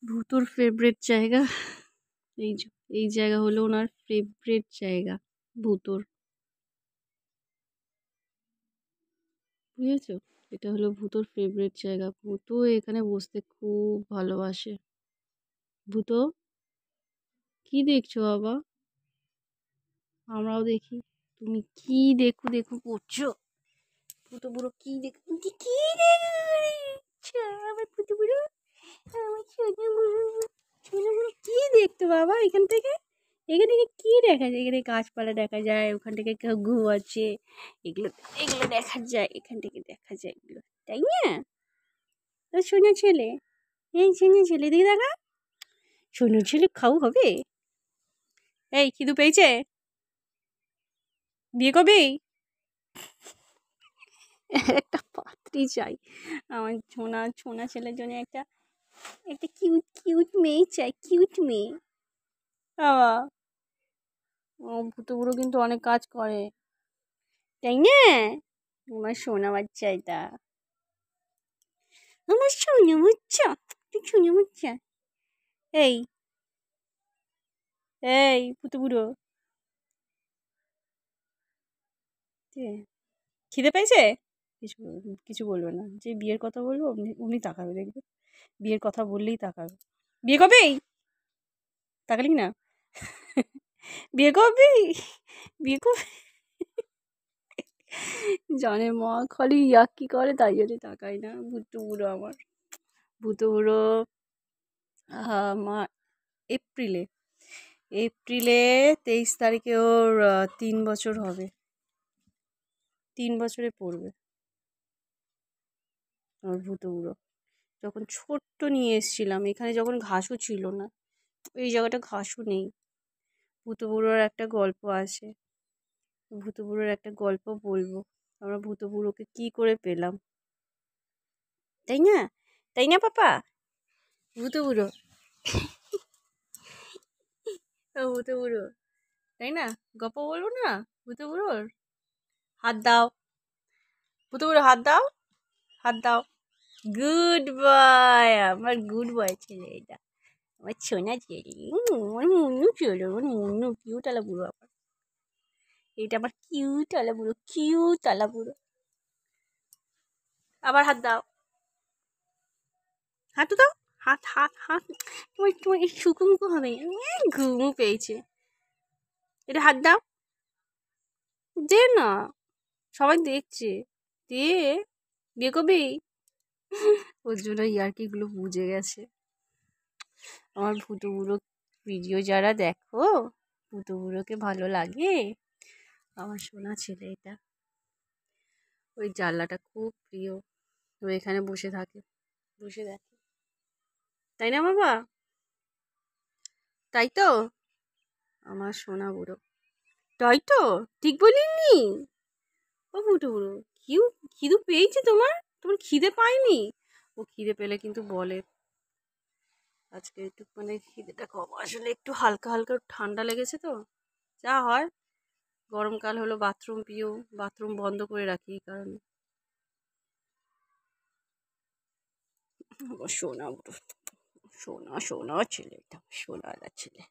ভূতোর favourite জায়গা এই এই জায়গা হলো ওনার ফেভারিট জায়গা ভূতোর, বুঝেছো? এটা হলো ভূতোর ফেভারিট জায়গা। ভূতো এখানে বসতে খুব ভালোবাসে। ভূতো, কি দেখছো বাবা? আমরাও দেখি। তুমি কি দেখো দেখো করছো? ভূতো বুড়ো কি দেখো, কি দেখছো আমার ভূতো বুড়ো? আমার সোনা বুড়ো, সোনা বুড়ো কি দেখতো বাবা? এখান থেকে কি দেখা যায়? এখানে গাছপালা দেখা যায়, ওখান থেকে ঘু আছে, এগুলো এগুলো দেখা যায়, এখান থেকে দেখা যায় এগুলো, তাই না? তো সোনা ছেলে, এই সোনা ছেলে দিকে দেখা, সোনা ছেলে খাও হবে। এই খিদু পেয়েছে? বিয়ে কবে? একটা পাত্রী চাই আমার ছোনা ছোনা ছেলের জন্য, একটা একটা কিউট কিউট মেয়ে চাই, কিউট মেয়ে। বাবা, ও ভূতো বুড়ো কিন্তু অনেক কাজ করে, তাই না? আমার সোনা বাচ্চা এটা, আমার সোনা বাচ্চা, তুই সোনা বাচ্চা। এই এই ভূতো বুড়ো, খিদে পেয়েছে? কিছু কিছু বলবে না, যে বিয়ের কথা বলবো উনি তাকাবে, দেখবে বিয়ের কথা বললেই তাকাবে। বিয়ে কবে? তাকালি না? বিয়ে কবে? বিয়ে কবে? জানে মা খালি ইয়ার্কি করে, তাই জন্য তাকাই না। ভূতো বুড়ো আমার, ভূতো বুড়ো মা এপ্রিলে, এপ্রিলে 23 তারিখে ওর 3 বছর হবে, 3 বছরে পড়বে আমার ভূতো বুড়ো। যখন ছোট্ট নিয়ে এসেছিলাম এখানে, যখন ঘাসও ছিল না, এই জায়গাটা ঘাসও নেই। ভূতো বুড়োর একটা গল্প আছে, ভূতো বুড়োর একটা গল্প বলবো, আমরা ভূতো বুড়োকে কী করে পেলাম, তাই না? তাই না পাপা? ভূতো বুড়ো, ভূতো বুড়ো, তাই না? গল্প বলবো না ভূতো বুড়োর? হাত দাও, ভূতো বুড়ো হাত দাও, হাত দাও। গুড বয়, আমার গুড বয় ছেলে এটা, আমার সোনা ছেলে। আমার মুন্নু ছেলে, আমার মুন্নু কিউট আলা বুড়ো আমার, এটা আমার কিউট আলা বুড়ো, কিউট আলা বুড়ো। আবার হাত দাও, হাঁটু দাও, হাত হাত হাত, তোমার তোমার এই শুকুমুকু হবে, ঘুমু পেয়েছে। এটা হাত দাও, দে না, সবাই দেখছে, দে। বিয়ে কবি? ওর জন্য ইয়ার্কিগুলো বুঝে গেছে। আমার ভূতো বুড়ো ভিডিও যারা দেখো, ভূতো বুড়োকে ভালো লাগে, আমার সোনা ছেলে এটা। ওই জানলাটা খুব প্রিয়, ও এখানে বসে থাকে, বসে দেখে, তাই না বাবা? তাই তো আমার সোনা বুড়ো, তাই তো ঠিক বলিনি? ও ভূতো বুড়ো, খিদু পেয়েছে তোমার? তোমার খিদে পায়নি? ও খিদে পেলে কিন্তু বলে। আজকে একটু মানে খিদেটা কম, আসলে একটু হালকা হালকা ঠান্ডা লেগেছে তো, যা হয়, গরমকাল হলো বাথরুম পিও, বাথরুম বন্ধ করে রাখি এই কারণে। সোনা বুড়ো, সোনা সোনা ছেলে, এটা সোনার ছেলে।